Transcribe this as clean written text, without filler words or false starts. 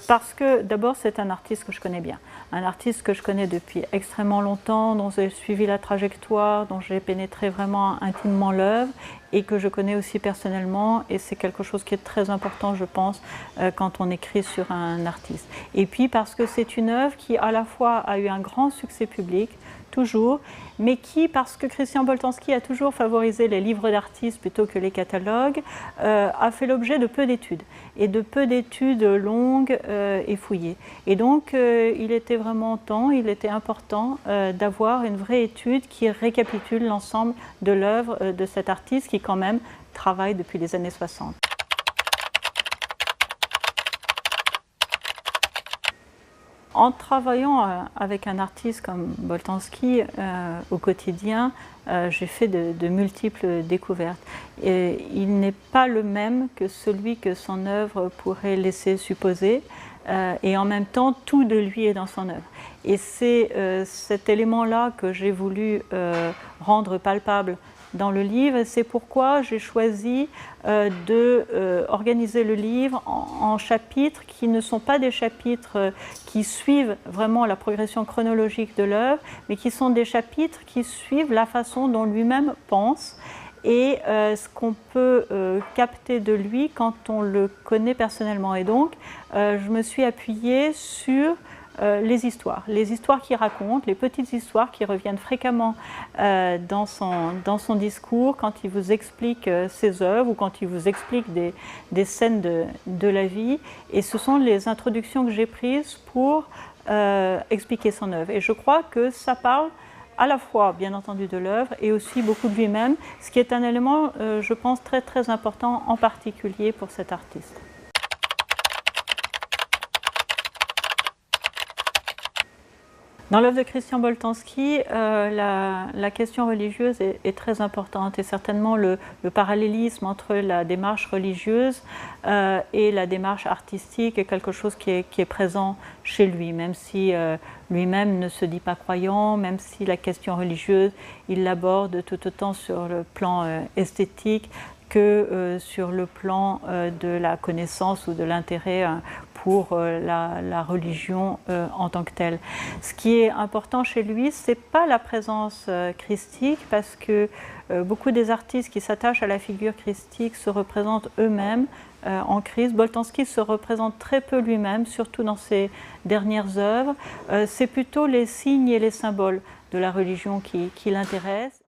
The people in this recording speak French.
Parce que d'abord c'est un artiste que je connais bien, un artiste que je connais depuis extrêmement longtemps, dont j'ai suivi la trajectoire, dont j'ai pénétré vraiment intimement l'œuvre et que je connais aussi personnellement, et c'est quelque chose qui est très important je pense quand on écrit sur un artiste. Et puis parce que c'est une œuvre qui à la fois a eu un grand succès public, toujours, mais qui, parce que Christian Boltanski a toujours favorisé les livres d'artistes plutôt que les catalogues, a fait l'objet de peu d'études, et de peu d'études longues et fouillées. Et donc il était vraiment temps, il était important d'avoir une vraie étude qui récapitule l'ensemble de l'œuvre de cet artiste qui quand même travaille depuis les années 60. En travaillant avec un artiste comme Boltanski au quotidien, j'ai fait de multiples découvertes. Et il n'est pas le même que celui que son œuvre pourrait laisser supposer, et en même temps tout de lui est dans son œuvre. Et c'est cet élément-là que j'ai voulu rendre palpable dans le livre, c'est pourquoi j'ai choisi d'organiser le livre en chapitres qui ne sont pas des chapitres qui suivent vraiment la progression chronologique de l'œuvre, mais qui sont des chapitres qui suivent la façon dont lui-même pense et ce qu'on peut capter de lui quand on le connaît personnellement. Et donc, je me suis appuyée sur les histoires qu'il raconte, les petites histoires qui reviennent fréquemment dans son discours quand il vous explique ses œuvres ou quand il vous explique des scènes de la vie. Et ce sont les introductions que j'ai prises pour expliquer son œuvre. Et je crois que ça parle à la fois, bien entendu, de l'œuvre et aussi beaucoup de lui-même, ce qui est un élément, je pense, très très important, en particulier pour cet artiste. Dans l'œuvre de Christian Boltanski, la question religieuse est très importante, et certainement le parallélisme entre la démarche religieuse et la démarche artistique est quelque chose qui est présent chez lui, même si lui-même ne se dit pas croyant, même si la question religieuse, il l'aborde tout autant sur le plan esthétique que sur le plan de la connaissance ou de l'intérêt pour la religion en tant que telle. Ce qui est important chez lui, ce n'est pas la présence christique, parce que beaucoup des artistes qui s'attachent à la figure christique se représentent eux-mêmes en Christ. Boltanski se représente très peu lui-même, surtout dans ses dernières œuvres. C'est plutôt les signes et les symboles de la religion qui l'intéressent.